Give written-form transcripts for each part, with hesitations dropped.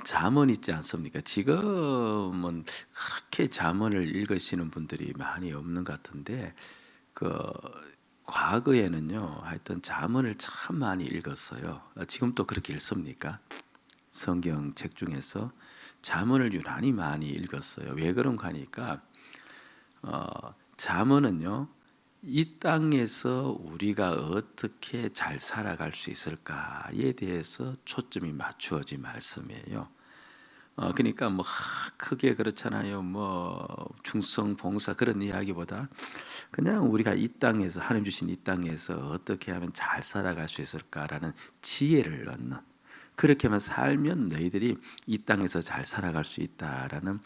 잠언 있지 않습니까? 지금은 그렇게 잠언을 읽으시는 분들이 많이 없는 것 같은데 그 과거에는요, 하여튼 잠언을 참 많이 읽었어요. 지금 또 그렇게 읽습니까? 성경책 중에서 잠언을 유난히 많이 읽었어요. 왜 그런가 하니까 잠언은요, 이 땅에서 우리가 어떻게 잘 살아갈 수 있을까에 대해서 초점이 맞추어진 말씀이에요. 그러니까 뭐 크게 그렇잖아요. 뭐 충성, 봉사 그런 이야기보다 그냥 우리가 이 땅에서 하나님 주신 이 땅에서 어떻게 하면 잘 살아갈 수 있을까라는 지혜를 얻는, 그렇게만 살면 너희들이 이 땅에서 잘 살아갈 수 있다라는,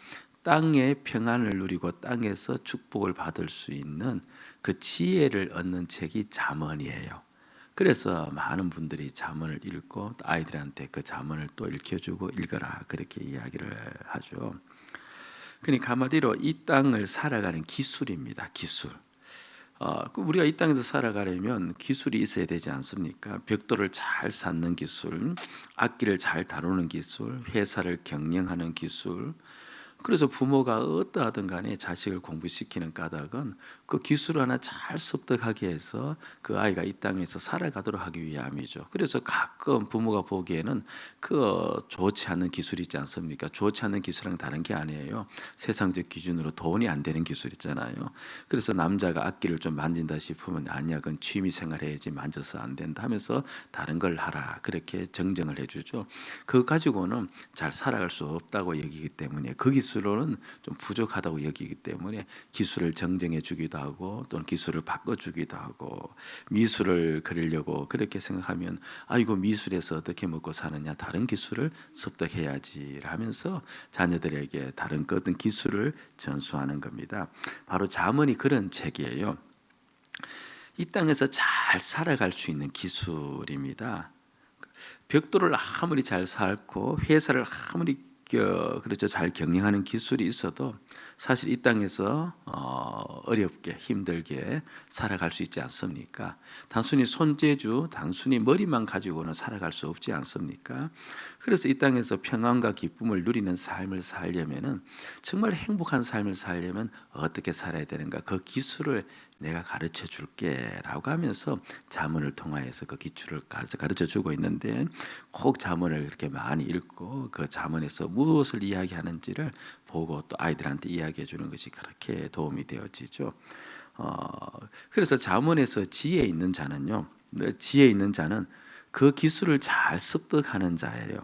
땅의 평안을 누리고 땅에서 축복을 받을 수 있는 그 지혜를 얻는 책이 잠언이에요. 그래서 많은 분들이 잠언을 읽고 아이들한테 그 잠언을 또 읽혀주고 읽어라 그렇게 이야기를 하죠. 그러니까 한마디로 이 땅을 살아가는 기술입니다. 기술. 우리가 이 땅에서 살아가려면 기술이 있어야 되지 않습니까? 벽돌을 잘 쌓는 기술, 악기를 잘 다루는 기술, 회사를 경영하는 기술. 그래서 부모가 어떠하든 간에 자식을 공부시키는 까닭은 그 기술 하나 잘 습득하게 해서 그 아이가 이 땅에서 살아가도록 하기 위함이죠. 그래서 가끔 부모가 보기에는 그 좋지 않은 기술이 있지 않습니까? 좋지 않은 기술은 다른 게 아니에요. 세상적 기준으로 돈이 안 되는 기술 있잖아요. 그래서 남자가 악기를 좀 만진다 싶으면 아니야, 그건 취미 생활 해야지, 만져서 안 된다 하면서 다른 걸 하라 그렇게 정정을 해주죠. 그거 가지고는 잘 살아갈 수 없다고 여기기 때문에, 그 기술로는 좀 부족하다고 여기기 때문에 기술을 정정해 주기도 하고 또는 기술을 바꿔주기도 하고, 미술을 그리려고 그렇게 생각하면 아이고 미술에서 어떻게 먹고 사느냐, 다른 기술을 습득해야지 하면서 자녀들에게 다른 어떤 기술을 전수하는 겁니다. 바로 잠언이 그런 책이에요. 이 땅에서 잘 살아갈 수 있는 기술입니다. 벽돌을 아무리 잘 쌓고 회사를 아무리 그렇죠 잘 경영하는 기술이 있어도 사실 이 땅에서 어렵게 힘들게 살아갈 수 있지 않습니까? 단순히 손재주, 단순히 머리만 가지고는 살아갈 수 없지 않습니까? 그래서 이 땅에서 평안과 기쁨을 누리는 삶을 살려면은, 정말 행복한 삶을 살려면 어떻게 살아야 되는가? 그 기술을 내가 가르쳐 줄게라고 하면서 잠언을 통하여서 그 기술을 가르쳐 주고 있는데, 꼭 잠언을 이렇게 많이 읽고 그 잠언에서 무엇을 이야기하는지를 보고 또 아이들한테 이야기해 주는 것이 그렇게 도움이 되어지죠. 그래서 잠언에서 지혜 있는 자는요, 지혜 있는 자는 그 기술을 잘 습득하는 자예요.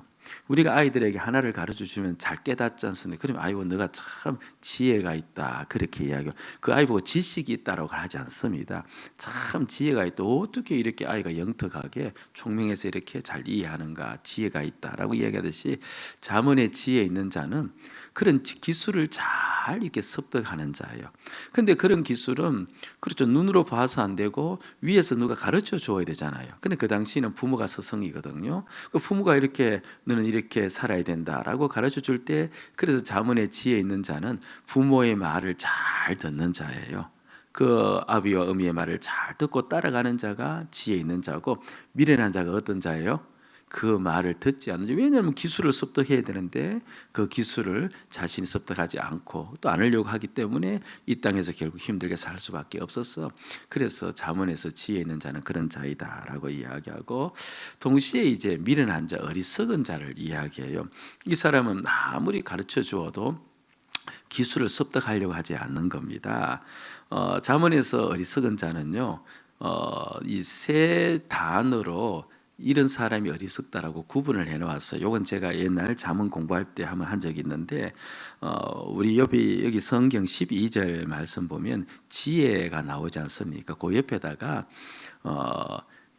우리가 아이들에게 하나를 가르쳐 주면 잘 깨닫지 않습니까? 그러면 아이고 너가 참 지혜가 있다 그렇게 이야기하고, 그 아이 보고 지식이 있다라고 하지 않습니다. 참 지혜가 있다. 어떻게 이렇게 아이가 영특하게 총명해서 이렇게 잘 이해하는가, 지혜가 있다라고 이야기하듯이 잠언에 지혜 있는 자는 그런 기술을 잘 이렇게 습득하는 자예요. 근데 그런 기술은 그렇죠, 눈으로 봐서 안 되고 위에서 누가 가르쳐 줘야 되잖아요. 근데 그 당시는 부모가 스승이거든요. 그 부모가 이렇게 너는 이렇게 살아야 된다라고 가르쳐 줄 때, 그래서 잠언에 지혜 있는 자는 부모의 말을 잘 듣는 자예요. 그 아비와 어미의 말을 잘 듣고 따라가는 자가 지혜 있는 자고, 미련한 자가 어떤 자예요? 그 말을 듣지 않는지. 왜냐하면 기술을 습득해야 되는데 그 기술을 자신이 습득하지 않고 또 않으려고 하기 때문에 이 땅에서 결국 힘들게 살 수밖에 없었어. 그래서 잠언에서 지혜 있는 자는 그런 자이다라고 이야기하고, 동시에 이제 미련한 자, 어리석은 자를 이야기해요. 이 사람은 아무리 가르쳐 주어도 기술을 습득하려고 하지 않는 겁니다. 잠언에서 어리석은 자는요, 이 세 단어로 이런 사람이 어리석다라고 구분을 해놓았어요. 이건 제가 옛날 잠언 공부할 때 한번 한 적이 있는데, 우리 여기 성경 12절 말씀 보면 지혜가 나오지 않습니까? 그 옆에다가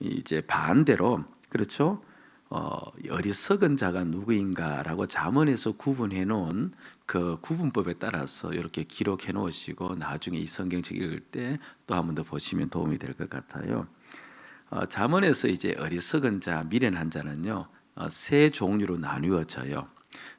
이제 반대로, 그렇죠? 어리석은 자가 누구인가라고 잠언에서 구분해 놓은 그 구분법에 따라서 이렇게 기록해 놓으시고 나중에 이 성경책 읽을 때 또 한 번 더 보시면 도움이 될 것 같아요. 잠언에서 이제 어리석은 자, 미련한 자는요, 세 종류로 나뉘어져요.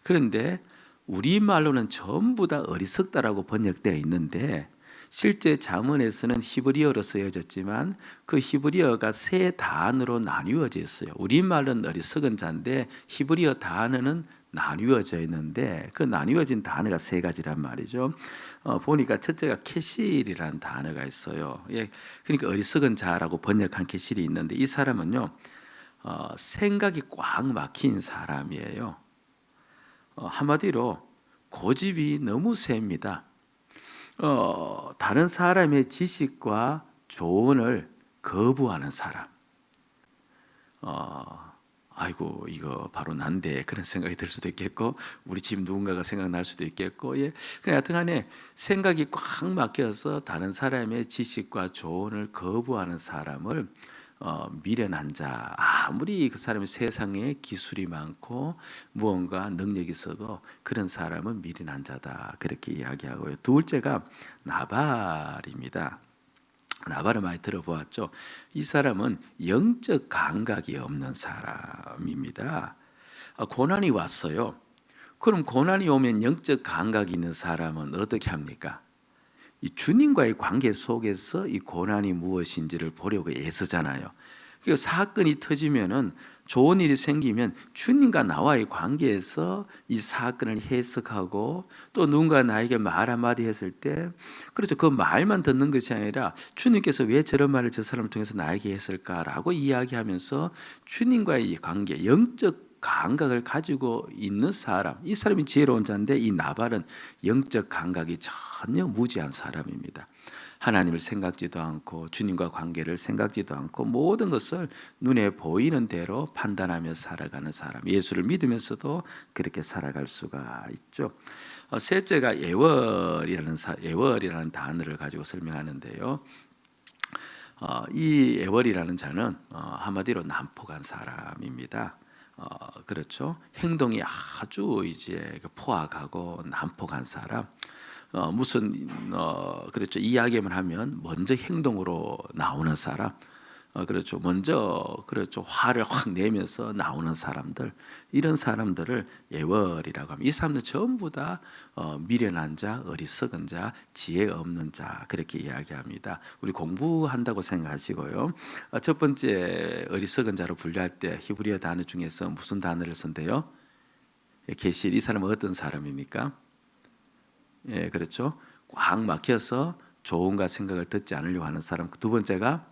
그런데 우리말로는 전부 다 어리석다라고 번역되어 있는데, 실제 잠언에서는 히브리어로 쓰여졌지만 그 히브리어가 세 단어로 나뉘어져 있어요. 우리말은 어리석은 자인데 히브리어 단어는 나뉘어져 있는데 그 나뉘어진 단어가 세 가지란 말이죠. 보니까 첫째가 캐실이라는 단어가 있어요. 예, 그러니까 어리석은 자라고 번역한 캐실이 있는데 이 사람은요, 생각이 꽉 막힌 사람이에요. 한마디로 고집이 너무 셉니다. 다른 사람의 지식과 조언을 거부하는 사람. 아이고 이거 바로 난데 그런 생각이 들 수도 있겠고 우리 집 누군가가 생각날 수도 있겠고 예. 그냥 하여튼간에 생각이 꽉 막혀서 다른 사람의 지식과 조언을 거부하는 사람을 미련한 자. 아무리 그 사람이 세상에 기술이 많고 무언가 능력이 있어도 그런 사람은 미련한 자다 그렇게 이야기하고요. 둘째가 나발입니다. 나발을 많이 들어보았죠. 이 사람은 영적 감각이 없는 사람입니다. 고난이 왔어요. 그럼 고난이 오면 영적 감각이 있는 사람은 어떻게 합니까? 이 주님과의 관계 속에서 이 고난이 무엇인지를 보려고 애쓰잖아요. 그 사건이 터지면은 좋은 일이 생기면 주님과 나와의 관계에서 이 사건을 해석하고 또 누군가 나에게 말 한마디 했을 때 그렇죠. 그 말만 듣는 것이 아니라 주님께서 왜 저런 말을 저 사람을 통해서 나에게 했을까라고 이야기하면서 주님과의 이 관계, 영적 감각을 가지고 있는 사람, 이 사람이 지혜로운 자인데 이 나발은 영적 감각이 전혀 무지한 사람입니다. 하나님을 생각지도 않고 주님과 관계를 생각지도 않고 모든 것을 눈에 보이는 대로 판단하며 살아가는 사람. 예수를 믿으면서도 그렇게 살아갈 수가 있죠. 셋째가 예월이라는 단어를 가지고 설명하는데요. 이 예월이라는 자는 한마디로 난폭한 사람입니다. 그렇죠. 행동이 아주 이제 포악하고 난폭한 사람. 무슨 그렇죠. 이야기만 하면 먼저 행동으로 나오는 사람. 그렇죠. 먼저 그렇죠. 화를 확 내면서 나오는 사람들, 이런 사람들을 예월이라고 합니다. 이 사람들 전부 다 미련한 자, 어리석은 자, 지혜 없는 자 그렇게 이야기합니다. 우리 공부한다고 생각하시고요. 첫 번째 어리석은 자로 분류할 때 히브리어 단어 중에서 무슨 단어를 쓴대요? 계실. 이 사람은 어떤 사람입니까? 예, 그렇죠. 꽉 막혀서 조언과 생각을 듣지 않으려고 하는 사람. 두 번째가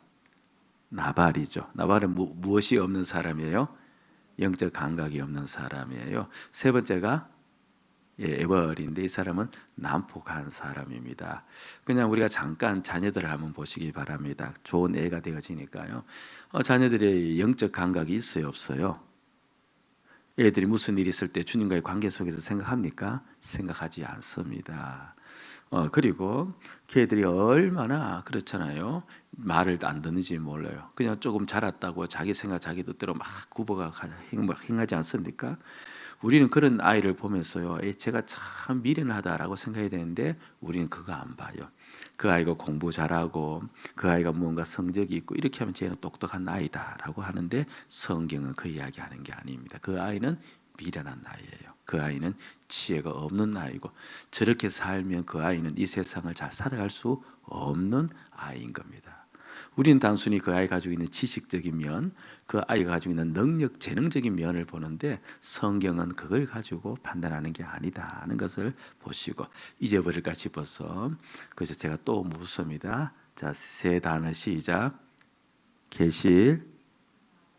나발이죠. 나발은 무엇이 없는 사람이에요? 영적 감각이 없는 사람이에요. 세 번째가 에벌인데 이 사람은 난폭한 사람입니다. 그냥 우리가 잠깐 자녀들을 한번 보시기 바랍니다. 좋은 애가 되어지니까요. 자녀들의 영적 감각이 있어요, 없어요? 애들이 무슨 일이 있을 때 주님과의 관계 속에서 생각합니까? 생각하지 않습니다. 그리고 걔들이 얼마나 그렇잖아요. 말을 안 듣는지 몰라요. 그냥 조금 자랐다고 자기 생각 자기 뜻대로 막 굽어가 행하지 않습니까? 우리는 그런 아이를 보면서요, 제가 참 미련하다라고 생각해야 되는데 우리는 그거 안 봐요. 그 아이가 공부 잘하고 그 아이가 무언가 성적이 있고 이렇게 하면 쟤는 똑똑한 아이다라고 하는데 성경은 그 이야기하는 게 아닙니다. 그 아이는 미련한 아이예요. 그 아이는 지혜가 없는 아이고 저렇게 살면 그 아이는 이 세상을 잘 살아갈 수 없는 아이인 겁니다. 우리는 단순히 그 아이가 가지고 있는 지식적인 면, 그 아이가 가지고 있는 능력, 재능적인 면을 보는데 성경은 그걸 가지고 판단하는 게 아니다는 것을 보시고 잊어버릴까 싶어서 그래서 제가 또 묻습니다. 자, 세 단어 시작. 계실,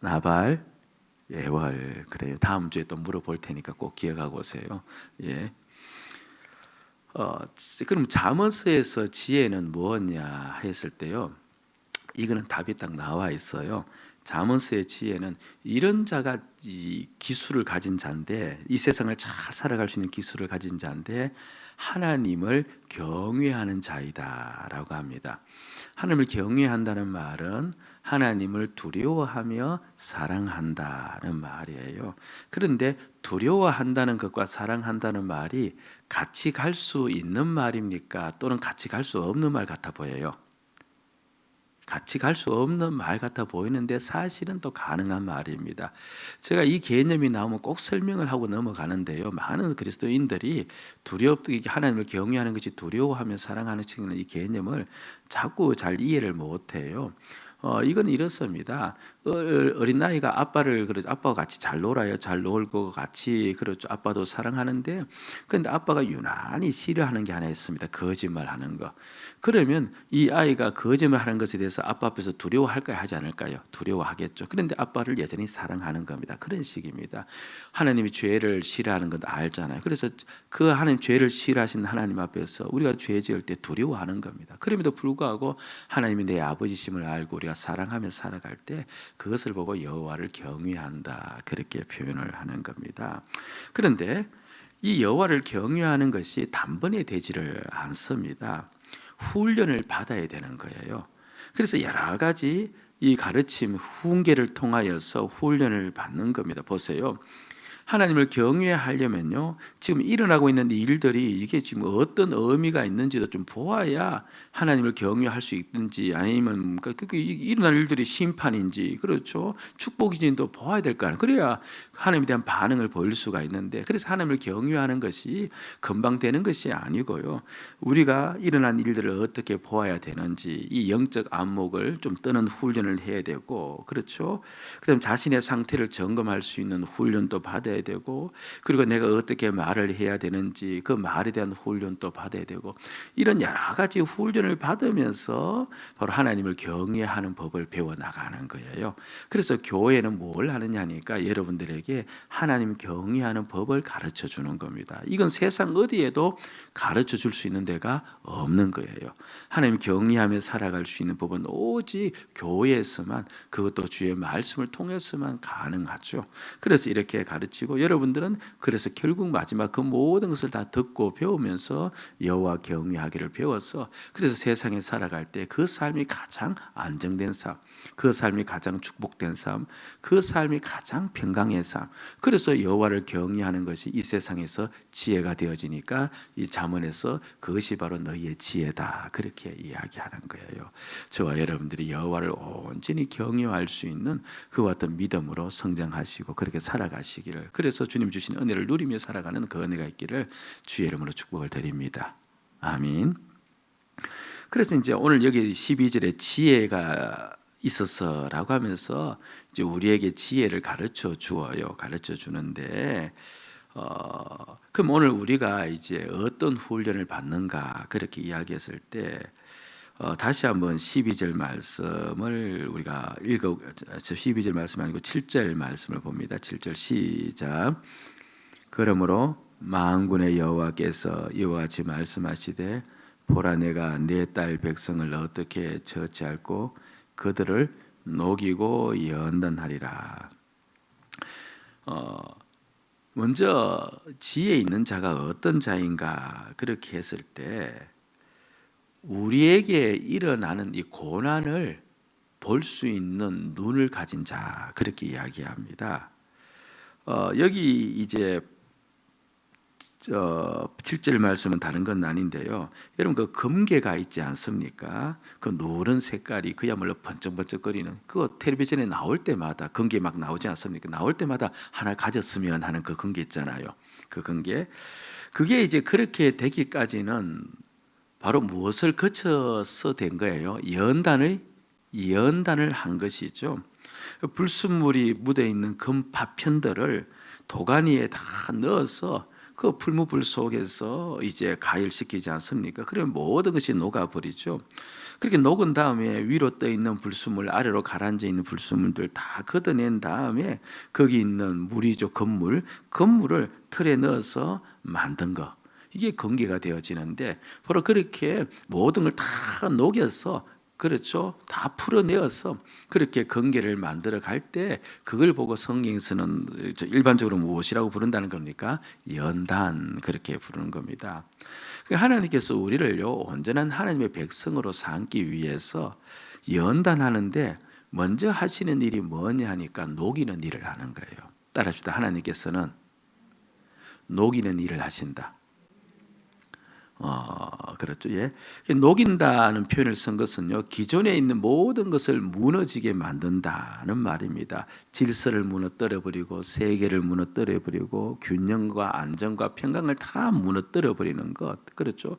나발, 예월. 그래요. 다음 주에 또 물어볼 테니까 꼭 기억하고 오세요. 예. 그럼 잠언서에서 지혜는 무엇냐 했을 때요. 이거는 답이 딱 나와 있어요. 잠언서의 지혜는 이런 자가 이 기술을 가진 자인데 이 세상을 잘 살아갈 수 있는 기술을 가진 자인데 하나님을 경외하는 자이다라고 합니다. 하나님을 경외한다는 말은 하나님을 두려워하며 사랑한다는 말이에요. 그런데 두려워한다는 것과 사랑한다는 말이 같이 갈 수 있는 말입니까? 또는 같이 갈 수 없는 말 같아 보여요. 같이 갈 수 없는 말 같아 보이는데 사실은 또 가능한 말입니다. 제가 이 개념이 나오면 꼭 설명을 하고 넘어가는데요. 많은 그리스도인들이 하나님을 경외하는 것이 두려워하며 사랑하는 이 개념을 자꾸 잘 이해를 못해요. 이건 이렇습니다. 어린 나이가 아빠를 아빠와 같이 잘 놀아요. 잘 놀고 같이 그렇죠. 아빠도 사랑하는데, 그런데 아빠가 유난히 싫어하는 게 하나 있습니다. 거짓말하는 거. 그러면 이 아이가 거짓말하는 것에 대해서 아빠 앞에서 두려워할까요, 하지 않을까요? 두려워하겠죠. 그런데 아빠를 여전히 사랑하는 겁니다. 그런 식입니다. 하나님이 죄를 싫어하는 건 알잖아요. 그래서 그 하나님 죄를 싫어하시는 하나님 앞에서 우리가 죄 지을 때 두려워하는 겁니다. 그럼에도 불구하고 하나님이 내 아버지심을 알고 우리가 사랑하며 살아갈 때 그것을 보고 여호와를 경외한다, 그렇게 표현을 하는 겁니다. 그런데 이 여호와를 경외하는 것이 단번에 되지를 않습니다. 훈련을 받아야 되는 거예요. 그래서 여러 가지 이 가르침 훈계를 통하여서 훈련을 받는 겁니다. 보세요. 하나님을 경외하려면요, 지금 일어나고 있는 일들이 이게 지금 어떤 의미가 있는지도 좀 보아야 하나님을 경외할 수 있든지, 아니면 그게 일어날 일들이 심판인지, 그렇죠, 축복인지도 보아야 될 거 아니에요. 그래야 하나님에 대한 반응을 보일 수가 있는데, 그래서 하나님을 경외하는 것이 금방 되는 것이 아니고요, 우리가 일어난 일들을 어떻게 보아야 되는지 이 영적 안목을 좀 뜨는 훈련을 해야 되고, 그렇죠, 그다음 자신의 상태를 점검할 수 있는 훈련도 받아야 되고, 그리고 내가 어떻게 말을 해야 되는지 그 말에 대한 훈련도 받아야 되고, 이런 여러 가지 훈련을 받으면서 바로 하나님을 경외하는 법을 배워 나가는 거예요. 그래서 교회는 뭘 하느냐니까 여러분들에게 하나님 경외하는 법을 가르쳐 주는 겁니다. 이건 세상 어디에도 가르쳐 줄 수 있는 데가 없는 거예요. 하나님 경외하며 살아갈 수 있는 법은 오직 교회에서만, 그것도 주의 말씀을 통해서만 가능하죠. 그래서 이렇게 가르치고, 여러분들은 그래서 결국 마지막 그 모든 것을 다 듣고 배우면서 여호와 경외하기를 배워서, 그래서 세상에 살아갈 때 그 삶이 가장 안정된 삶, 그 삶이 가장 축복된 삶, 그 삶이 가장 평강의 삶, 그래서 여호와를 경외하는 것이 이 세상에서 지혜가 되어지니까 이 잠언에서 그것이 바로 너희의 지혜다, 그렇게 이야기하는 거예요. 저와 여러분들이 여호와를 온전히 경외할 수 있는 그와 같은 믿음으로 성장하시고 그렇게 살아가시기를, 그래서 주님 주신 은혜를 누리며 살아가는 그 은혜가 있기를 주의 이름으로 축복을 드립니다. 아멘. 그래서 이제 오늘 여기 12절에 지혜가 있어서라고 하면서 이제 우리에게 지혜를 가르쳐 주어요. 가르쳐 주는데, 그럼 오늘 우리가 이제 어떤 훈련을 받는가, 그렇게 이야기했을 때 다시 한번 12절 말씀을 우리가 12절 말씀 아니고 7절 말씀을 봅니다. 7절 시작. 그러므로 만군의 여호와께서 이와 같이 말씀하시되, 보라, 내가 내 딸 백성을 어떻게 처치할고 그들을 녹이고 연단하리라. 먼저 지혜 있는 자가 어떤 자인가, 그렇게 했을 때 우리에게 일어나는 이 고난을 볼 수 있는 눈을 가진 자, 그렇게 이야기합니다. 여기 이제 7절 말씀은 다른 건 아닌데요, 여러분 그 금괴가 있지 않습니까? 그 노란 색깔이 그야말로 번쩍번쩍거리는, 그거 텔레비전에 나올 때마다 금괴 막 나오지 않습니까? 나올 때마다 하나 가졌으면 하는 그 금괴 있잖아요. 그 금괴, 그게 이제 그렇게 되기까지는 바로 무엇을 거쳐서 된 거예요? 연단을 한 것이죠. 불순물이 묻어 있는 금 파편들을 도가니에 다 넣어서 그 풀무불 속에서 이제 가열시키지 않습니까? 그러면 모든 것이 녹아버리죠. 그렇게 녹은 다음에 위로 떠 있는 불순물, 아래로 가라앉아 있는 불순물들 다 걷어낸 다음에 거기 있는 물이죠, 건물을 틀에 넣어서 만든 거, 이게 금괴가 되어지는데, 바로 그렇게 모든 걸 다 녹여서, 그렇죠, 다 풀어내어서 그렇게 금괴를 만들어 갈 때 그걸 보고 성경에서는 일반적으로 무엇이라고 부른다는 겁니까? 연단, 그렇게 부르는 겁니다. 하나님께서 우리를요 온전한 하나님의 백성으로 삼기 위해서 연단하는데 먼저 하시는 일이 뭐냐 하니까 녹이는 일을 하는 거예요. 따라합시다. 하나님께서는 녹이는 일을 하신다. 그렇죠. 예. 녹인다는 표현을 쓴 것은요, 기존에 있는 모든 것을 무너지게 만든다는 말입니다. 질서를 무너뜨려 버리고, 세계를 무너뜨려 버리고, 균형과 안정과 평강을 다 무너뜨려 버리는 것. 그렇죠.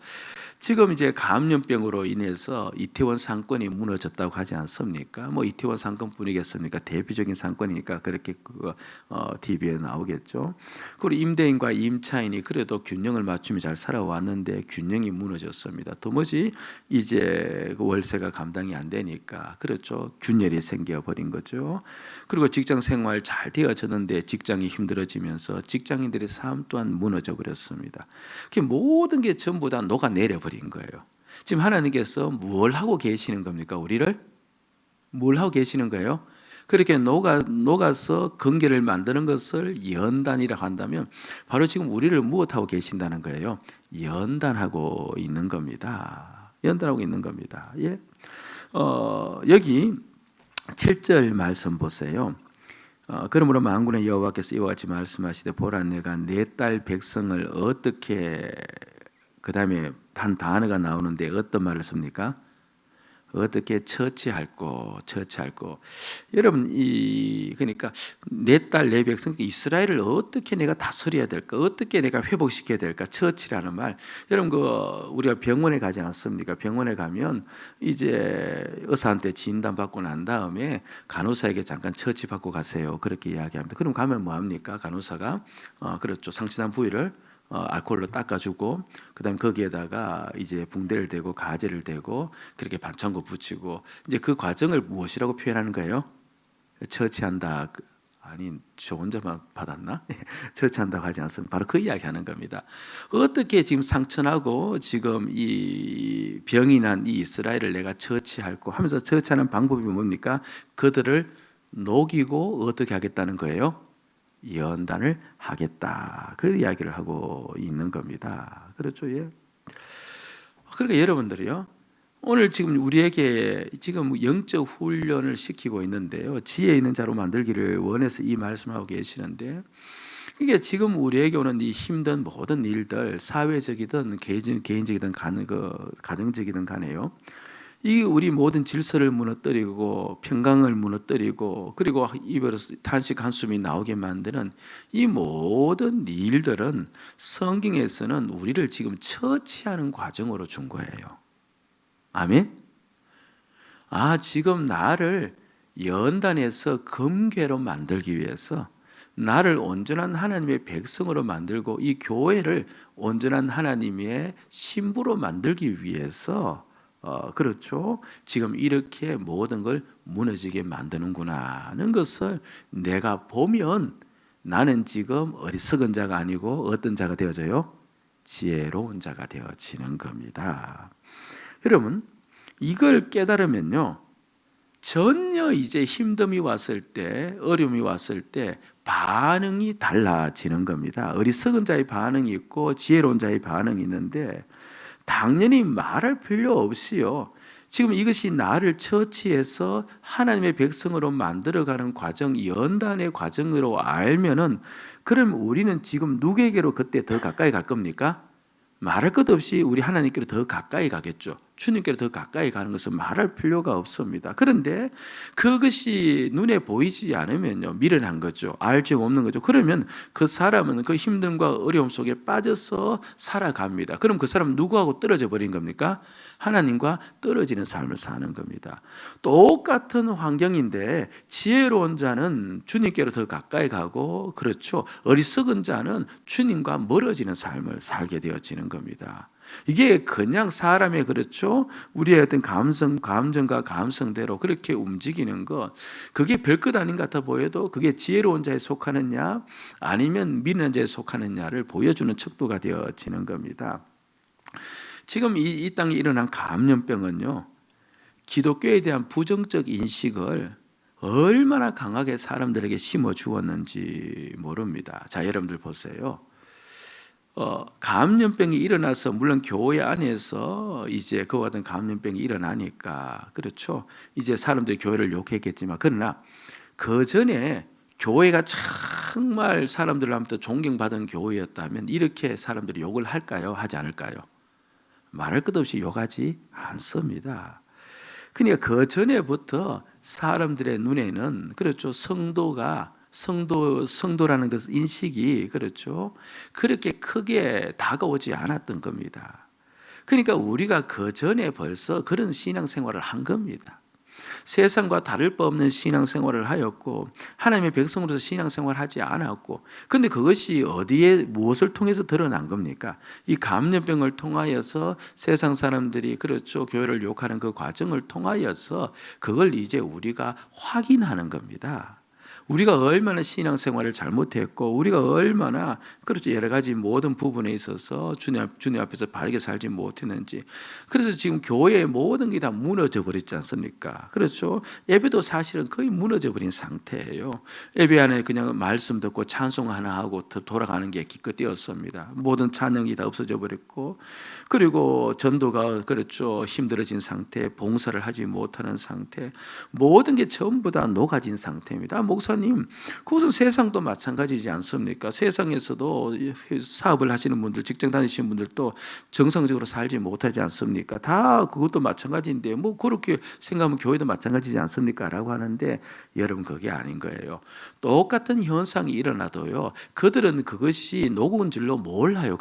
지금 이제 감염병으로 인해서 이태원 상권이 무너졌다고 하지 않습니까? 뭐 이태원 상권뿐이겠습니까? 대표적인 상권이니까 그렇게 TV에 나오겠죠. 그리고 임대인과 임차인이 그래도 균형을 맞추며 잘 살아왔는데 균형이 무너졌습니다. 도무지 이제 그 월세가 감당이 안 되니까 그렇죠. 균열이 생겨버린 거죠. 그리고 직장 생활 잘 되어졌는데 직장이 힘들어지면서 직장인들의 삶 또한 무너져 버렸습니다. 모든 게 전부 다 녹아내려 버린 거예요. 지금 하나님께서 뭘 하고 계시는 겁니까? 우리를 뭘 하고 계시는 거예요? 그렇게 녹아서 관계를 만드는 것을 연단이라고 한다면 바로 지금 우리를 무엇하고 계신다는 거예요? 연단하고 있는 겁니다. 연단하고 있는 겁니다. 예. 여기 7절 말씀 보세요. 그러므로 만군의 여호와께서 이와 같이 말씀하시되 보라 내가 내 딸 백성을 어떻게 그 다음에 한 단어가 나오는데 어떤 말을 씁니까? 어떻게 처치할고. 여러분 그러니까 내 딸 내 백성 이스라엘을 어떻게 내가 다스려야 될까? 어떻게 내가 회복시켜야 될까? 처치라는 말. 여러분 우리가 병원에 가지 않습니까? 병원에 가면 이제 의사한테 진단 받고 난 다음에 간호사에게 잠깐 처치 받고 가세요. 그렇게 이야기합니다. 그럼 가면 뭐 합니까? 간호사가 그렇죠. 상처난 부위를 알코올로 닦아주고 그다음 거기에다가 이제 붕대를 대고 가제를 대고 그렇게 반창고 붙이고 이제 그 과정을 무엇이라고 표현하는 거예요? 처치한다. 아니 저 혼자만 받았나? 처치한다고 하지 않습니다. 바로 그 이야기하는 겁니다. 어떻게 지금 상처나고 지금 이 병이 난 이 이스라엘을 내가 처치할고 하면서 처치하는 방법이 뭡니까? 그들을 녹이고 어떻게 하겠다는 거예요? 연단을 하겠다. 그 이야기를 하고 있는 겁니다. 그렇죠? 예. 그러니까 여러분들이요. 오늘 지금 우리에게 지금 영적 훈련을 시키고 있는데요. 지혜 있는 자로 만들기를 원해서 이 말씀하고 계시는데 이게 지금 우리에게 오는 이 힘든 모든 일들 사회적이든 개인적이든 가정적이든 간에요. 이 우리 모든 질서를 무너뜨리고 평강을 무너뜨리고 그리고 입에서 탄식 한숨이 나오게 만드는 이 모든 일들은 성경에서는 우리를 지금 처치하는 과정으로 준 거예요. 아멘. 지금 나를 연단해서 금괴로 만들기 위해서 나를 온전한 하나님의 백성으로 만들고 이 교회를 온전한 하나님의 신부로 만들기 위해서 그렇죠. 지금 이렇게 모든 걸 무너지게 만드는구나 하는 것을 내가 보면 나는 지금 어리석은 자가 아니고 어떤 자가 되어져요? 지혜로운 자가 되어지는 겁니다. 여러분 이걸 깨달으면요 전혀 이제 힘듦이 왔을 때 어려움이 왔을 때 반응이 달라지는 겁니다. 어리석은 자의 반응이 있고 지혜로운 자의 반응이 있는데 당연히 말할 필요 없이요. 지금 이것이 나를 처치해서 하나님의 백성으로 만들어가는 과정, 연단의 과정으로 알면은 그럼 우리는 지금 누구에게로 그때 더 가까이 갈 겁니까? 말할 것 없이 우리 하나님께로 더 가까이 가겠죠. 주님께로 더 가까이 가는 것은 말할 필요가 없습니다. 그런데 그것이 눈에 보이지 않으면요 미련한 거죠. 알 수 없는 거죠. 그러면 그 사람은 그 힘듦과 어려움 속에 빠져서 살아갑니다. 그럼 그 사람은 누구하고 떨어져 버린 겁니까? 하나님과 떨어지는 삶을 사는 겁니다. 똑같은 환경인데 지혜로운 자는 주님께로 더 가까이 가고 그렇죠. 어리석은 자는 주님과 멀어지는 삶을 살게 되어지는 겁니다. 이게 그냥 사람의 그렇죠. 우리의 어떤 감정과 감성대로 그렇게 움직이는 것, 그게 별것 아닌 것 같아 보여도 그게 지혜로운 자에 속하느냐 아니면 미련한 자에 속하느냐를 보여주는 척도가 되어지는 겁니다. 지금 이 땅에 일어난 감염병은요, 기독교에 대한 부정적 인식을 얼마나 강하게 사람들에게 심어 주었는지 모릅니다. 자, 여러분들 보세요. 감염병이 일어나서 물론 교회 안에서 이제 그와 같은 감염병이 일어나니까 그렇죠. 이제 사람들이 교회를 욕했겠지만 그러나 그 전에 교회가 정말 사람들로부터 존경받은 교회였다면 이렇게 사람들이 욕을 할까요? 하지 않을까요? 말할 것 없이 욕하지 않습니다. 그러니까 그 전에부터 사람들의 눈에는 그렇죠. 성도라는 것 인식이 그렇죠. 그렇게 크게 다가오지 않았던 겁니다. 그러니까 우리가 그 전에 벌써 그런 신앙생활을 한 겁니다. 세상과 다를 바 없는 신앙생활을 하였고 하나님의 백성으로서 신앙생활을 하지 않았고, 근데 그것이 어디에 무엇을 통해서 드러난 겁니까? 이 감염병을 통하여서 세상 사람들이 그렇죠 교회를 욕하는 그 과정을 통하여서 그걸 이제 우리가 확인하는 겁니다. 우리가 얼마나 신앙생활을 잘못했고 우리가 얼마나 그렇죠 여러 가지 모든 부분에 있어서 주님 앞에서 바르게 살지 못했는지. 그래서 지금 교회의 모든 게 다 무너져 버렸지 않습니까? 그렇죠. 예배도 사실은 거의 무너져 버린 상태예요. 예배 안에 그냥 말씀 듣고 찬송 하나 하고 돌아가는 게 기껏되었습니다. 모든 찬양이 다 없어져 버렸고, 그리고 전도가 그렇죠 힘들어진 상태, 봉사를 하지 못하는 상태, 모든 게 전부 다 녹아진 상태입니다. 목사님, 그것은 세상도 마찬가지지 않습니까? 세상에서도 사업을 하시는 분들, 직장 다니시는 분들도 정상적으로 살지 못하지 않습니까? 다 그것도 마찬가지인데 뭐 그렇게 생각하면 교회도 마찬가지지 않습니까? 라고 하는데 여러분, 그게 아닌 거예요. 똑같은 현상이 일어나도요, 그들은 그것이 녹은 줄로 몰라요.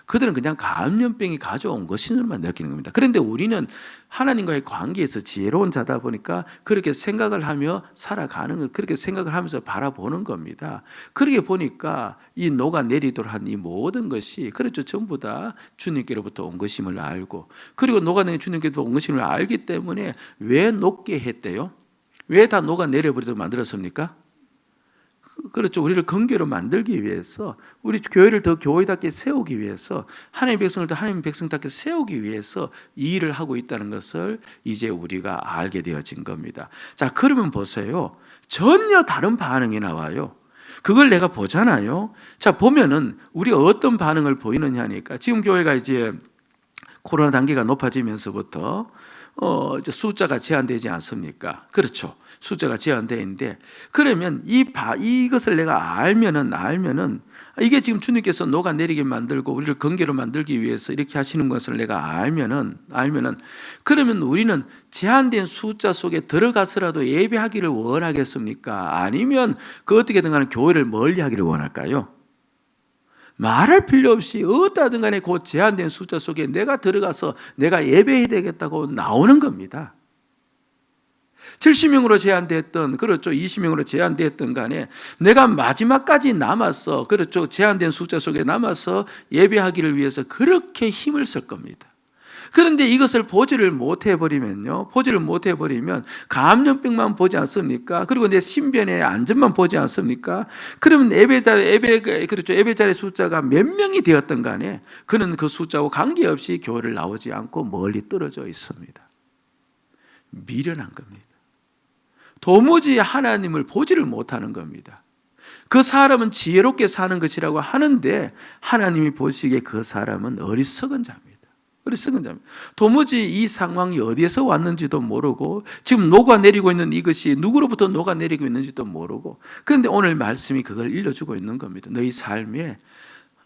그들은 그냥 감염병이 가져온 것인만 느끼는 겁니다. 그런데 우리는 하나님과의 관계에서 지혜로운 자다 보니까 그렇게 생각을 하며 살아가는 것, 그렇게 생각을 하면서 바라보는 겁니다. 그렇게 보니까 이 녹아내리도록 한 이 모든 것이 그렇죠 전부 다 주님께로부터 온 것임을 알고, 그리고 녹아내린 주님께로부터 온 것임을 알기 때문에 왜 녹게 했대요? 왜 다 녹아내려버리도록 만들었습니까? 그렇죠. 우리를 근교로 만들기 위해서, 우리 교회를 더 교회답게 세우기 위해서, 하나님의 백성을 더 하나님의 백성답게 세우기 위해서 이 일을 하고 있다는 것을 이제 우리가 알게 되어진 겁니다. 자, 그러면 보세요. 전혀 다른 반응이 나와요. 그걸 내가 보잖아요. 자, 보면은 우리가 어떤 반응을 보이느냐 하니까, 지금 교회가 이제 코로나 단계가 높아지면서부터 이제 숫자가 제한되지 않습니까? 그렇죠. 숫자가 제한되어 있는데, 그러면 이것을 내가 알면은 이게 지금 주님께서 녹아내리게 만들고 우리를 건개로 만들기 위해서 이렇게 하시는 것을 내가 알면은 그러면 우리는 제한된 숫자 속에 들어가서라도 예배하기를 원하겠습니까? 아니면 그 어떻게든 간에 교회를 멀리하기를 원할까요? 말할 필요 없이 어디든 간에 그 제한된 숫자 속에 내가 들어가서 내가 예배해야 되겠다고 나오는 겁니다. 70명으로 제한됐던, 그렇죠, 20명으로 제한됐던 간에 내가 마지막까지 남아서, 그렇죠, 제한된 숫자 속에 남아서 예배하기를 위해서 그렇게 힘을 쓸 겁니다. 그런데 이것을 보지를 못해버리면 감염병만 보지 않습니까? 그리고 내 신변의 안전만 보지 않습니까? 그러면 예배자의 숫자가 몇 명이 되었던 간에 그는 그 숫자와 관계없이 교회를 나오지 않고 멀리 떨어져 있습니다. 미련한 겁니다. 도무지 하나님을 보지를 못하는 겁니다. 그 사람은 지혜롭게 사는 것이라고 하는데 하나님이 보시기에 그 사람은 어리석은 자입니다. 도무지 이 상황이 어디에서 왔는지도 모르고 지금 녹아내리고 있는 이것이 누구로부터 녹아내리고 있는지도 모르고, 그런데 오늘 말씀이 그걸 일러주고 있는 겁니다. 너희 삶에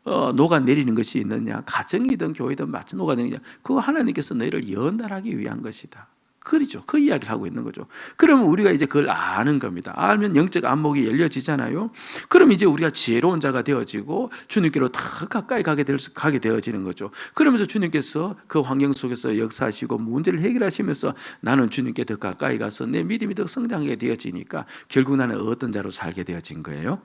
녹아내리는 것이 있느냐, 가정이든 교회든 마치 녹아내리냐, 그거 하나님께서 너희를 연단하기 위한 것이다. 그렇죠. 그 이야기를 하고 있는 거죠. 그러면 우리가 이제 그걸 아는 겁니다. 알면 영적 안목이 열려지잖아요. 그럼 이제 우리가 지혜로운 자가 되어지고 주님께로 더 가까이 가게 되어지는 거죠. 그러면서 주님께서 그 환경 속에서 역사하시고 문제를 해결하시면서 나는 주님께 더 가까이 가서 내 믿음이 더 성장하게 되어지니까 결국 나는 어떤 자로 살게 되어진 거예요?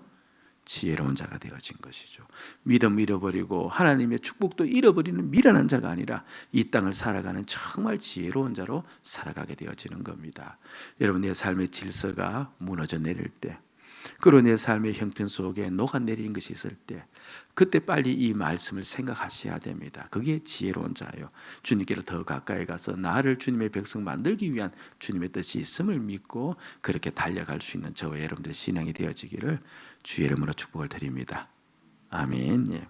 지혜로운 자가 되어진 것이죠. 믿음 잃어버리고 하나님의 축복도 잃어버리는 미련한 자가 아니라 이 땅을 살아가는 정말 지혜로운 자로 살아가게 되어지는 겁니다. 여러분, 내 삶의 질서가 무너져 내릴 때, 그리고 내 삶의 형편 속에 녹아내리는 것이 있을 때, 그때 빨리 이 말씀을 생각하셔야 됩니다. 그게 지혜로운 자예요. 주님께로 더 가까이 가서 나를 주님의 백성 만들기 위한 주님의 뜻이 있음을 믿고 그렇게 달려갈 수 있는 저와 여러분들의 신앙이 되어지기를 주의 이름으로 축복을 드립니다. 아멘. 예.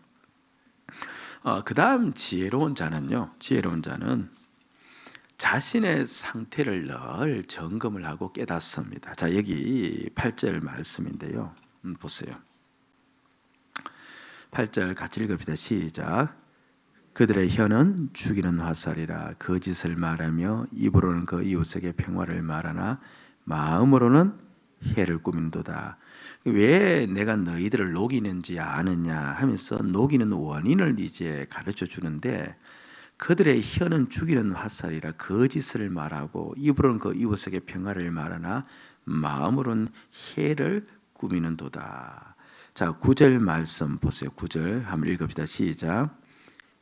그 다음 지혜로운 자는 자신의 상태를 늘 점검을 하고 깨닫습니다. 자, 여기 8절 말씀인데요. 보세요. 8절 같이 읽읍시다. 시작. 그들의 혀는 죽이는 화살이라 거짓을 말하며 입으로는 그 이웃에게 평화를 말하나 마음으로는 해를 꾸민도다. 왜 내가 너희들을 녹이는지 아느냐 하면서 녹이는 원인을 이제 가르쳐 주는데, 그들의 혀는 죽이는 화살이라 거짓을 말하고 입으로는 그 이웃에게 평화를 말하나 마음으로는 해를 꾸미는도다. 자, 9절 말씀 보세요. 9절 한번 읽읍시다. 시작.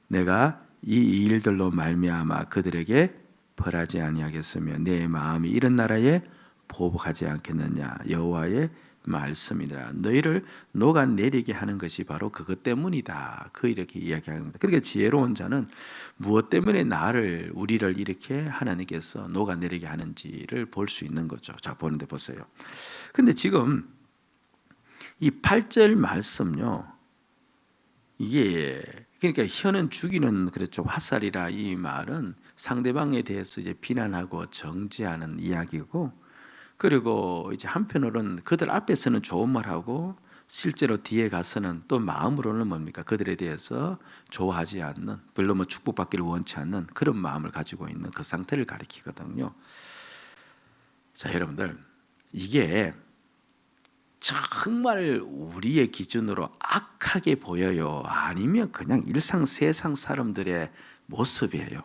내가 이 일들로 말미암아 그들에게 벌하지 아니하겠으며 내 마음이 이런 나라에 보복하지 않겠느냐. 여호와의 말씀이라. 너희를 녹아내리게 하는 것이 바로 그것 때문이다. 이렇게 이야기하는 겁니다. 그러니까 지혜로운 자는 무엇 때문에 우리를 이렇게 하나님께서 녹아내리게 하는지를 볼 수 있는 거죠. 자, 보는데 보세요. 근데 지금 이 8절 말씀요, 이게 그러니까 혀는 죽이는 그렇죠 화살이라, 이 말은 상대방에 대해서 이제 비난하고 정죄하는 이야기고, 그리고 이제 한편으로는 그들 앞에서는 좋은 말하고 실제로 뒤에 가서는 또 마음으로는 뭡니까? 그들에 대해서 좋아하지 않는, 별로 뭐 축복받기를 원치 않는 그런 마음을 가지고 있는 그 상태를 가리키거든요. 자, 여러분들, 이게 정말 우리의 기준으로 악하게 보여요? 아니면 그냥 일상 세상 사람들의 모습이에요?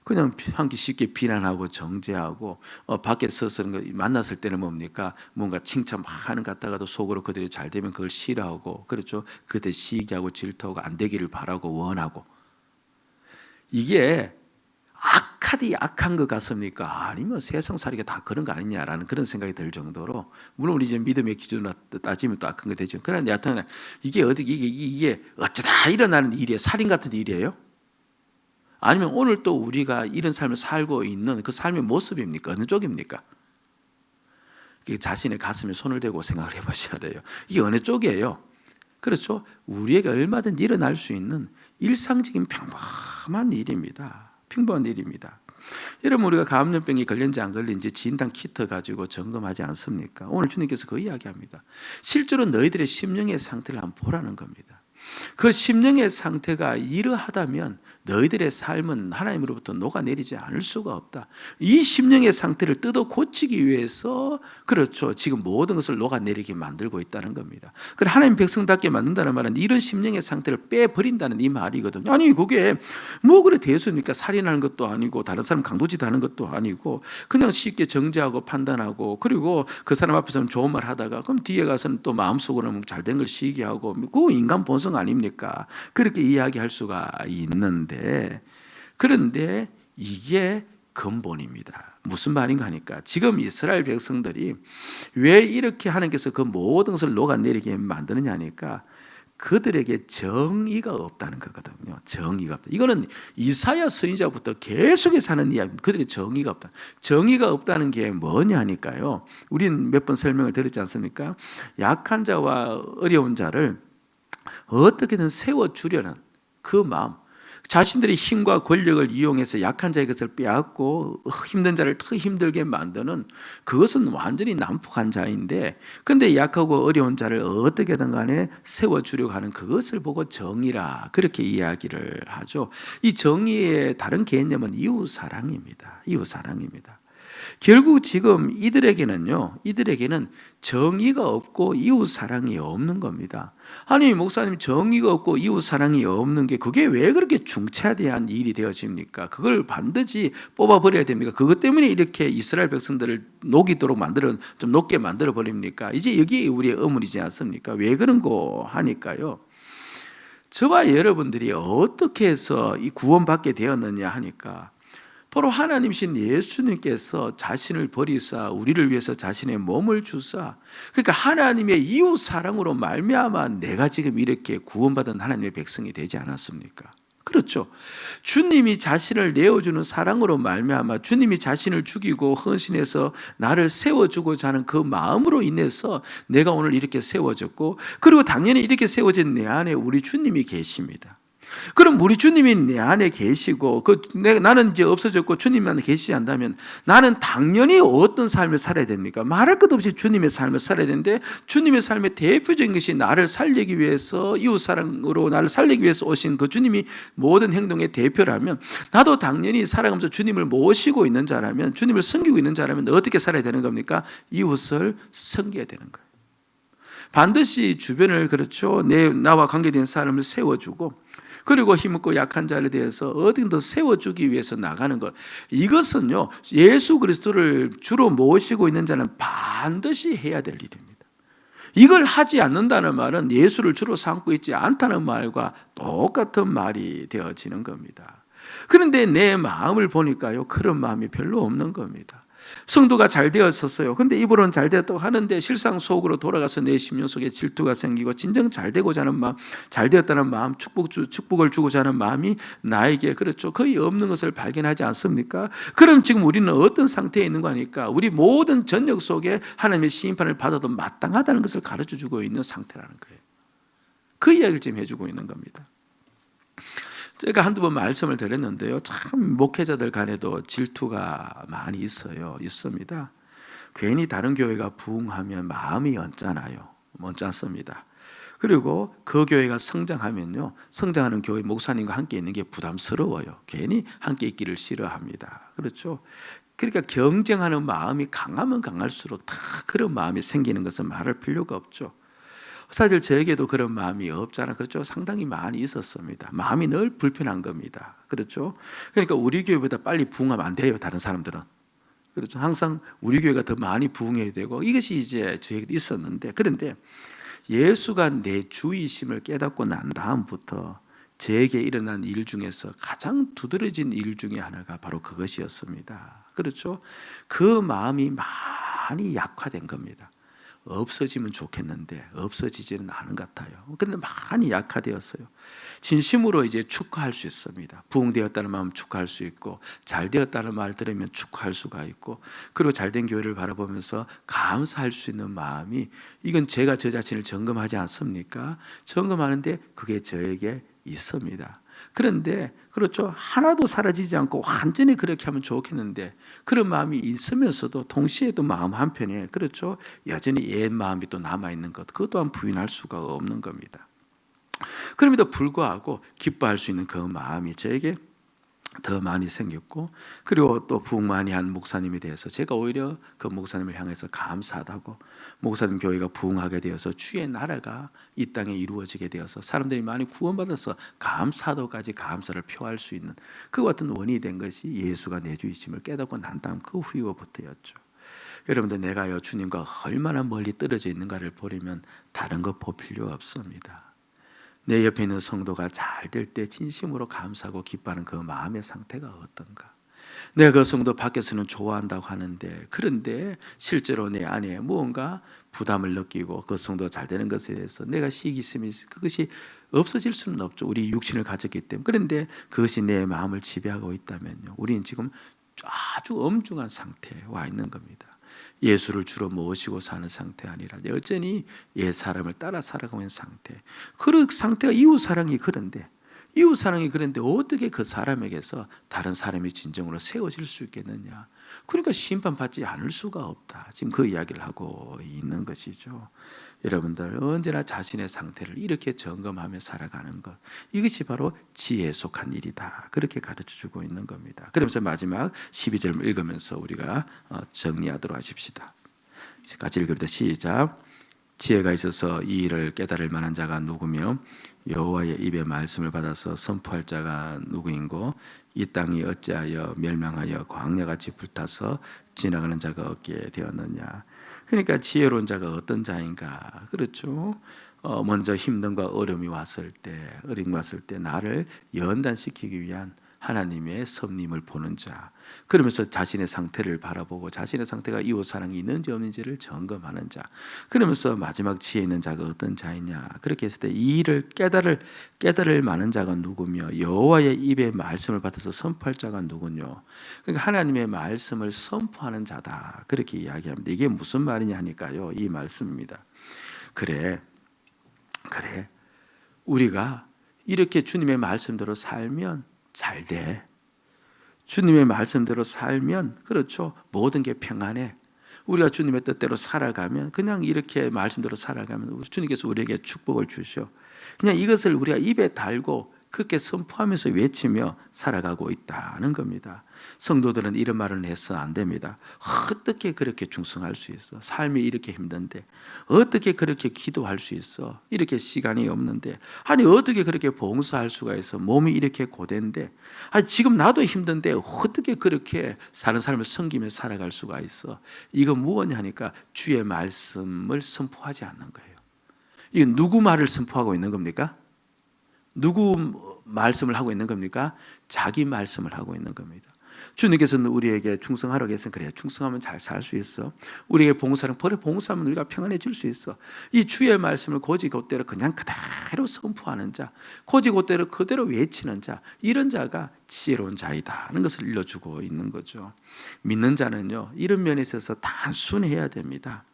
그냥 쉽게 비난하고 정죄하고, 밖에 서서 만났을 때는 뭡니까? 뭔가 칭찬 막 하는 것 같다가도 속으로 그들이 잘 되면 그걸 싫어하고, 그렇죠? 그때 시기하고 질투하고 안 되기를 바라고 원하고. 이게 악하디 악한 것 같습니까? 아니면 세상 살이가 다 그런 거 아니냐라는 그런 생각이 들 정도로, 물론 우리 이제 믿음의 기준으로 따지면 또 악한 거 되죠. 그런데 여하튼 이게 어쩌다 일어나는 일이에요? 살인 같은 일이에요? 아니면 오늘 또 우리가 이런 삶을 살고 있는 그 삶의 모습입니까? 어느 쪽입니까? 자신의 가슴에 손을 대고 생각을 해보셔야 돼요. 이게 어느 쪽이에요? 그렇죠? 우리에게 얼마든지 일어날 수 있는 일상적인 평범한 일입니다. 평범한 일입니다. 여러분, 우리가 감염병이 걸렸는지 안 걸린지 진단 키트 가지고 점검하지 않습니까? 오늘 주님께서 그 이야기합니다. 실제로 너희들의 심령의 상태를 한번 보라는 겁니다. 그 심령의 상태가 이러하다면 너희들의 삶은 하나님으로부터 녹아내리지 않을 수가 없다. 이 심령의 상태를 뜯어 고치기 위해서, 그렇죠, 지금 모든 것을 녹아내리게 만들고 있다는 겁니다. 그래, 하나님 백성답게 만든다는 말은 이런 심령의 상태를 빼버린다는 이 말이거든요. 아니, 그게 뭐 그래 대수입니까? 살인하는 것도 아니고 다른 사람 강도짓 하는 것도 아니고, 그냥 쉽게 정죄하고 판단하고, 그리고 그 사람 앞에서는 좋은 말 하다가 그럼 뒤에 가서는 또 마음속으로는 잘된 걸 시기하고, 그 인간 본성 아닙니까? 그렇게 이야기할 수가 있는데, 그런데 이게 근본입니다. 무슨 말인가 하니까, 지금 이스라엘 백성들이 왜 이렇게 하나님께서 그 모든 것을 녹아내리게 만드느냐 하니까, 그들에게 정의가 없다는 거거든요. 정의가 없다. 이거는 이사야 선지자부터 계속해서 하는 이야기입니다. 그들의 정의가 없다. 정의가 없다는 게 뭐냐 하니까요, 우린 몇 번 설명을 드렸지 않습니까? 약한 자와 어려운 자를 어떻게든 세워주려는 그 마음, 자신들의 힘과 권력을 이용해서 약한 자의 것을 빼앗고 힘든 자를 더 힘들게 만드는, 그것은 완전히 난폭한 자인데, 그런데 약하고 어려운 자를 어떻게든 간에 세워주려고 하는 그것을 보고 정의라, 그렇게 이야기를 하죠. 이 정의의 다른 개념은 이웃사랑입니다. 이웃사랑입니다. 결국 지금 이들에게는 정의가 없고 이웃 사랑이 없는 겁니다. 아니, 목사님, 정의가 없고 이웃 사랑이 없는 게 그게 왜 그렇게 중차대한 일이 되어집니까? 그걸 반드시 뽑아버려야 됩니까? 그것 때문에 이렇게 이스라엘 백성들을 녹이도록 좀 녹게 만들어 버립니까? 이제 여기 우리의 의문이지 않습니까? 왜 그런 거 하니까요, 저와 여러분들이 어떻게 해서 이 구원받게 되었느냐 하니까, 바로 하나님이신 예수님께서 자신을 버리사 우리를 위해서 자신의 몸을 주사, 그러니까 하나님의 이웃 사랑으로 말미암아 내가 지금 이렇게 구원받은 하나님의 백성이 되지 않았습니까? 그렇죠. 주님이 자신을 내어주는 사랑으로 말미암아, 주님이 자신을 죽이고 헌신해서 나를 세워주고자 하는 그 마음으로 인해서 내가 오늘 이렇게 세워졌고, 그리고 당연히 이렇게 세워진 내 안에 우리 주님이 계십니다. 그럼 우리 주님이 내 안에 계시고 나는 이제 없어졌고 주님 안에 계시지 않다면 나는 당연히 어떤 삶을 살아야 됩니까? 말할 것 없이 주님의 삶을 살아야 되는데, 주님의 삶의 대표적인 것이 나를 살리기 위해서, 이웃사랑으로 나를 살리기 위해서 오신 그 주님이 모든 행동의 대표라면, 나도 당연히 살아가면서 주님을 모시고 있는 자라면, 주님을 섬기고 있는 자라면 어떻게 살아야 되는 겁니까? 이웃을 섬겨야 되는 거예요. 반드시 주변을, 그렇죠, 나와 관계된 사람을 세워주고, 그리고 힘없고 약한 자에 대해서 어딘 더 세워주기 위해서 나가는 것, 이것은요 예수 그리스도를 주로 모시고 있는 자는 반드시 해야 될 일입니다. 이걸 하지 않는다는 말은 예수를 주로 삼고 있지 않다는 말과 똑같은 말이 되어지는 겁니다. 그런데 내 마음을 보니까요 그런 마음이 별로 없는 겁니다. 성도가 잘 되었었어요. 근데 입으로는 잘 되었다고 하는데 실상 속으로 돌아가서 내 심령 속에 질투가 생기고, 진정 잘 되고자 하는 마음, 잘 되었다는 마음, 축복을 주고자 하는 마음이 나에게, 그렇죠, 거의 없는 것을 발견하지 않습니까? 그럼 지금 우리는 어떤 상태에 있는 거니까 우리 모든 전역 속에 하나님의 심판을 받아도 마땅하다는 것을 가르쳐주고 있는 상태라는 거예요. 그 이야기를 지금 해주고 있는 겁니다. 제가 한두 번 말씀을 드렸는데요, 참 목회자들 간에도 질투가 많이 있습니다. 괜히 다른 교회가 부흥하면 마음이 언짢아요. 언짢습니다. 그리고 그 교회가 성장하면요, 성장하는 교회 목사님과 함께 있는 게 부담스러워요. 괜히 함께 있기를 싫어합니다. 그렇죠? 그러니까 경쟁하는 마음이 강하면 강할수록 다 그런 마음이 생기는 것은 말할 필요가 없죠. 사실 저에게도 그런 마음이 없잖아, 그렇죠? 상당히 많이 있었습니다. 마음이 늘 불편한 겁니다. 그렇죠? 그러니까 우리 교회보다 빨리 부흥하면 안 돼요, 다른 사람들은. 그렇죠? 항상 우리 교회가 더 많이 부흥해야 되고, 이것이 이제 저에게도 있었는데, 그런데 예수가 내 주이심을 깨닫고 난 다음부터 저에게 일어난 일 중에서 가장 두드러진 일 중에 하나가 바로 그것이었습니다. 그렇죠? 그 마음이 많이 약화된 겁니다. 없어지면 좋겠는데 없어지지는 않은 것 같아요. 그런데 많이 약화되었어요. 진심으로 이제 축하할 수 있습니다. 부흥되었다는 마음 축하할 수 있고, 잘 되었다는 말 들으면 축하할 수가 있고, 그리고 잘된 교회를 바라보면서 감사할 수 있는 마음이, 이건 제가 저 자신을 점검하지 않습니까? 점검하는데 그게 저에게 있습니다. 그런데 그렇죠, 하나도 사라지지 않고 완전히 그렇게 하면 좋겠는데, 그런 마음이 있으면서도 동시에 또 마음 한편에, 그렇죠, 여전히 옛 마음이 또 남아있는 것, 그것 또한 부인할 수가 없는 겁니다. 그럼에도 불구하고 기뻐할 수 있는 그 마음이 저에게 더 많이 생겼고, 그리고 또 부흥 많이 한 목사님에 대해서 제가 오히려 그 목사님을 향해서 감사하다고, 목사님 교회가 부흥하게 되어서 주의 나라가 이 땅에 이루어지게 되어서 사람들이 많이 구원받아서 감사도까지 감사를 표할 수 있는 그 같은 원인이 된 것이 예수가 내 주이심을 깨닫고 난 다음 그 후부터였죠. 여러분들, 내가요 주님과 얼마나 멀리 떨어져 있는가를 보려면 다른 거 볼 필요 없습니다. 내 옆에 있는 성도가 잘 될 때 진심으로 감사하고 기뻐하는 그 마음의 상태가 어떤가? 내가 그 성도 밖에서는 좋아한다고 하는데, 그런데 실제로 내 안에 무언가 부담을 느끼고 그 성도가 잘 되는 것에 대해서 내가 시기심이, 그것이 없어질 수는 없죠. 우리 육신을 가졌기 때문에. 그런데 그것이 내 마음을 지배하고 있다면요, 우리는 지금 아주 엄중한 상태에 와 있는 겁니다. 예수를 주로 모시고 사는 상태 아니라 여전히 옛 사람을 따라 살아가는 상태. 그 상태가 이웃사랑이 그런데 어떻게 그 사람에게서 다른 사람이 진정으로 세워질 수 있겠느냐? 그러니까 심판받지 않을 수가 없다. 지금 그 이야기를 하고 있는 것이죠. 여러분들, 언제나 자신의 상태를 이렇게 점검하며 살아가는 것, 이것이 바로 지혜에 속한 일이다. 그렇게 가르쳐주고 있는 겁니다. 그러면서 마지막 12절 읽으면서 우리가 정리하도록 하십시다. 같이 읽읍니다. 시작. 지혜가 있어서 이 일을 깨달을 만한 자가 누구며 여호와의 입의 말씀을 받아서 선포할 자가 누구인고, 이 땅이 어찌하여 멸망하여 광야같이 불타서 지나가는 자가 없게 되었느냐. 그러니까 지혜로운 자가 어떤 자인가? 그렇죠. 먼저 힘듦과 어려움이 왔을 때 나를 연단시키기 위한 하나님의 섭림을 보는 자, 그러면서 자신의 상태를 바라보고 자신의 상태가 이웃사랑이 있는지 없는지를 점검하는 자, 그러면서 마지막 지혜 있는 자가 어떤 자이냐, 그렇게 했을 때 이 일을 깨달을 만한 자가 누구며 여호와의 입의 말씀을 받아서 선포할 자가 누구뇨. 그러니까 하나님의 말씀을 선포하는 자다, 그렇게 이야기합니다. 이게 무슨 말이냐 하니까요, 이 말씀입니다. 그래 우리가 이렇게 주님의 말씀대로 살면 잘 돼. 주님의 말씀대로 살면 그렇죠. 모든 게 평안해. 우리가 주님의 뜻대로 살아가면 그냥 이렇게 말씀대로 살아가면 주님께서 우리에게 축복을 주셔. 그냥 이것을 우리가 입에 달고 그렇게 선포하면서 외치며 살아가고 있다는 겁니다. 성도들은 이런 말을 해서 안 됩니다. 어떻게 그렇게 충성할 수 있어? 삶이 이렇게 힘든데 어떻게 그렇게 기도할 수 있어? 이렇게 시간이 없는데 아니 어떻게 그렇게 봉사할 수가 있어? 몸이 이렇게 고된데 아니 지금 나도 힘든데 어떻게 그렇게 사는 삶을 섬기며 살아갈 수가 있어? 이거 무엇냐 하니까 주의 말씀을 선포하지 않는 거예요. 이건 누구 말을 선포하고 있는 겁니까? 누구 말씀을 하고 있는 겁니까? 자기 말씀을 하고 있는 겁니다. 주님께서는 우리에게 충성하라고 해서 그래 충성하면 잘 살 수 있어. 우리에게 봉사는 그래 봉사하면 우리가 평안해질 수 있어. 이 주의 말씀을 곧이곧대로 그냥 그대로 선포하는 자, 곧이곧대로 그대로 외치는 자, 이런 자가 지혜로운 자이다 하는 것을 일러주고 있는 거죠. 믿는 자는요 이런 면에 있어서 단순해야 됩니다.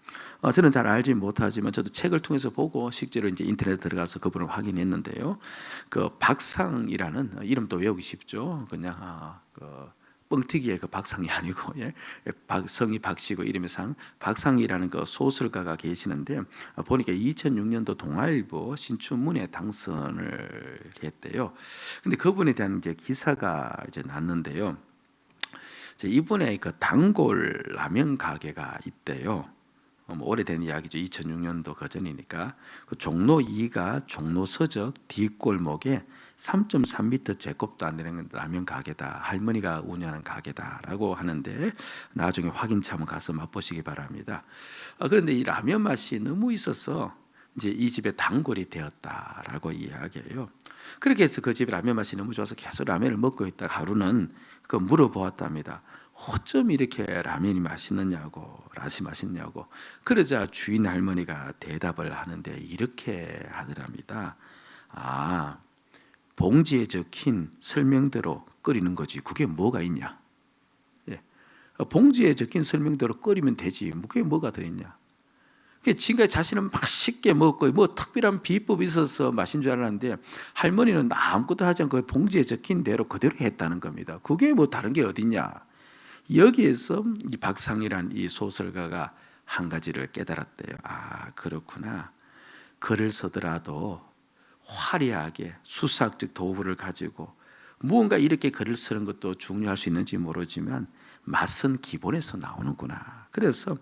저는 잘 알지 못하지만 저도 책을 통해서 보고 실제로 이제 인터넷에 들어가서 그분을 확인했는데요. 그 박상이라는 이름도 외우기 쉽죠. 그냥 뻥튀기의 그 박상이 아니고 성이 박씨고 이름이 상 박상이라는 그 소설가가 계시는데 보니까 2006년도 동아일보 신춘문예 당선을 했대요. 근데 그분에 대한 이제 기사가 이제 났는데요. 이분의 그 단골 라면 가게가 있대요. 오래된 이야기죠. 2006년도 그 전이니까 그 종로 2가 종로 서적 뒷골목에 3.3m 제곱도 안 되는 라면 가게다. 할머니가 운영하는 가게다라고 하는데 나중에 확인차 한번 가서 맛보시기 바랍니다. 그런데 이 라면 맛이 너무 있어서 이제 이 집의 단골이 되었다라고 이야기해요. 그렇게 해서 그 집의 라면 맛이 너무 좋아서 계속 라면을 먹고 있다가 하루는 그 물어보았답니다. 어쩜 이렇게 라면이 맛있느냐고 그러자 주인 할머니가 대답을 하는데 이렇게 하더랍니다. 봉지에 적힌 설명대로 끓이는 거지 그게 뭐가 있냐. 봉지에 적힌 설명대로 끓이면 되지 그게 뭐가 더 있냐. 지금까지 자신은 맛있게 먹고 뭐 특별한 비법이 있어서 맛인 줄 알았는데 할머니는 아무것도 하지 않고 봉지에 적힌 대로 그대로 했다는 겁니다. 그게 뭐 다른 게 어딨냐. 여기에서 이 박상이란 이 소설가가 한 가지를 깨달았대요. 그렇구나. 글을 쓰더라도 화려하게 수사학적 도구를 가지고 무언가 이렇게 글을 쓰는 것도 중요할 수 있는지 모르지만 맛은 기본에서 나오는구나. 그래서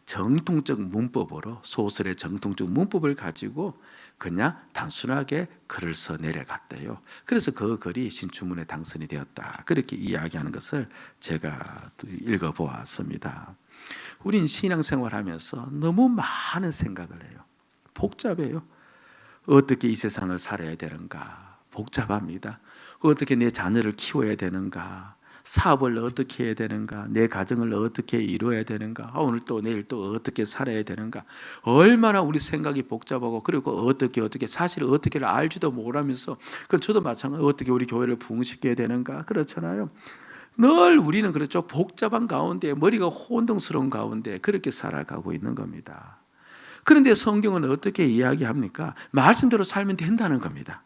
정통적 문법으로 소설의 정통적 문법을 가지고 그냥 단순하게 글을 써 내려갔대요. 그래서 그 글이 신춘문예 당선이 되었다. 그렇게 이야기하는 것을 제가 읽어보았습니다. 우린 신앙생활하면서 너무 많은 생각을 해요. 복잡해요. 어떻게 이 세상을 살아야 되는가? 복잡합니다. 어떻게 내 자녀를 키워야 되는가? 사업을 어떻게 해야 되는가? 내 가정을 어떻게 이루어야 되는가? 오늘 또 내일 또 어떻게 살아야 되는가? 얼마나 우리 생각이 복잡하고 그리고 어떻게 사실 어떻게를 알지도 못하면서 그건 저도 마찬가지 어떻게 우리 교회를 부흥시켜야 되는가? 그렇잖아요. 늘 우리는 그렇죠. 복잡한 가운데 머리가 혼동스러운 가운데 그렇게 살아가고 있는 겁니다. 그런데 성경은 어떻게 이야기합니까? 말씀대로 살면 된다는 겁니다.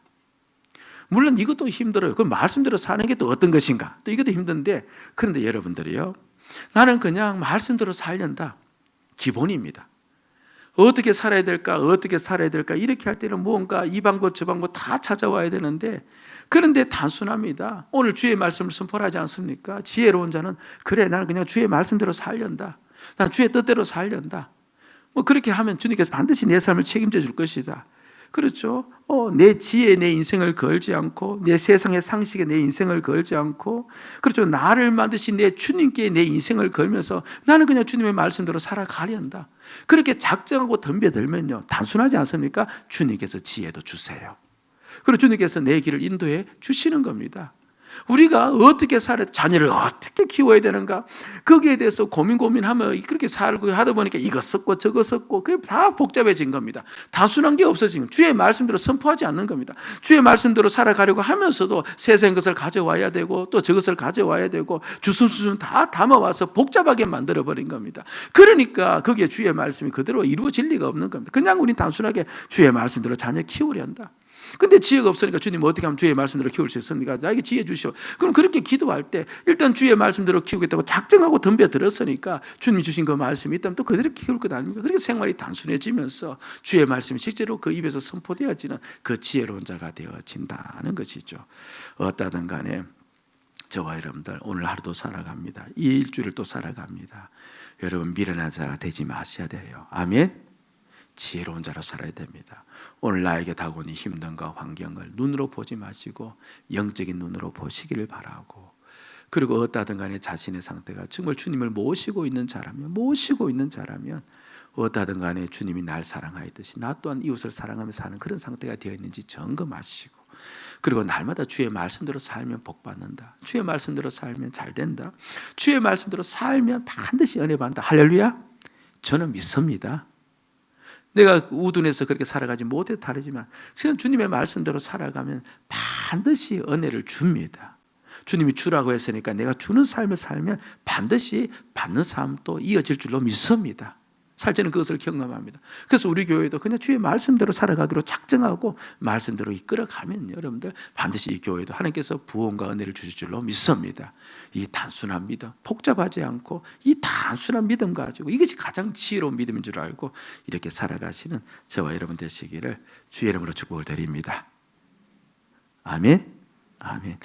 물론 이것도 힘들어요. 그 말씀대로 사는 게 또 어떤 것인가? 또 이것도 힘든데 그런데 여러분들이요. 나는 그냥 말씀대로 살련다. 기본입니다. 어떻게 살아야 될까? 이렇게 할 때는 무언가 이 방법 저 방법 다 찾아와야 되는데 그런데 단순합니다. 오늘 주의 말씀을 선포하지 않습니까? 지혜로운 자는 그래 나는 그냥 주의 말씀대로 살련다. 난 주의 뜻대로 살련다. 그렇게 하면 주님께서 반드시 내 삶을 책임져 줄 것이다. 그렇죠. 내 지혜에 내 인생을 걸지 않고 내 세상의 상식에 내 인생을 걸지 않고 그렇죠. 나를 만드신 내 주님께 내 인생을 걸면서 나는 그냥 주님의 말씀대로 살아가련다. 그렇게 작정하고 덤벼들면요. 단순하지 않습니까? 주님께서 지혜도 주세요. 그리고 주님께서 내 길을 인도해 주시는 겁니다. 우리가 어떻게 살아야 자녀를 어떻게 키워야 되는가 거기에 대해서 고민하면 그렇게 살고 하다 보니까 이거 썼고 저거 썼고 그게 다 복잡해진 겁니다. 단순한 게 없어지면 주의 말씀대로 선포하지 않는 겁니다. 주의 말씀대로 살아가려고 하면서도 세상의 것을 가져와야 되고 또 저것을 가져와야 되고 주섬주섬 다 담아와서 복잡하게 만들어버린 겁니다. 그러니까 거기에 주의 말씀이 그대로 이루어질 리가 없는 겁니다. 그냥 우리 단순하게 주의 말씀대로 자녀 키우려 한다. 근데 지혜가 없으니까 주님 어떻게 하면 주의 말씀대로 키울 수 있습니까? 나에게 지혜 주시오. 그럼 그렇게 기도할 때 일단 주의 말씀대로 키우겠다고 작정하고 덤벼들었으니까 주님이 주신 그 말씀이 있다면 또 그대로 키울 것 아닙니까? 그렇게 생활이 단순해지면서 주의 말씀이 실제로 그 입에서 선포되어지는 그 지혜로운 자가 되어진다는 것이죠. 어떠든 간에 저와 여러분들 오늘 하루도 살아갑니다. 이 일주일을 또 살아갑니다. 여러분 미련한 자가 되지 마셔야 돼요. 아멘. 지혜로운 자로 살아야 됩니다. 오늘 나에게 다가오는 힘든가 환경을 눈으로 보지 마시고 영적인 눈으로 보시기를 바라고, 그리고 어떠하든 간에 자신의 상태가 정말 주님을 모시고 있는 자라면 어떠하든 간에 주님이 날 사랑하였듯이 나 또한 이웃을 사랑하며 사는 그런 상태가 되어 있는지 점검하시고, 그리고 날마다 주의 말씀대로 살면 복받는다, 주의 말씀대로 살면 잘된다, 주의 말씀대로 살면 반드시 은혜 받는다. 할렐루야. 저는 믿습니다. 내가 우둔해서 그렇게 살아가지 못해도 다르지만 주님의 말씀대로 살아가면 반드시 은혜를 줍니다. 주님이 주라고 했으니까 내가 주는 삶을 살면 반드시 받는 삶도 이어질 줄로 믿습니다. 살때는 그것을 경험합니다. 그래서 우리 교회도 그냥 주의 말씀대로 살아가기로 작정하고 말씀대로 이끌어가면 여러분들 반드시 이 교회도 하나님께서 부흥과 은혜를 주실 줄로 믿습니다. 이 단순한 믿음, 복잡하지 않고 이 단순한 믿음 가지고 이것이 가장 지혜로운 믿음인 줄 알고 이렇게 살아가시는 저와 여러분 되시기를 주의 이름으로 축복을 드립니다. 아멘. 아멘.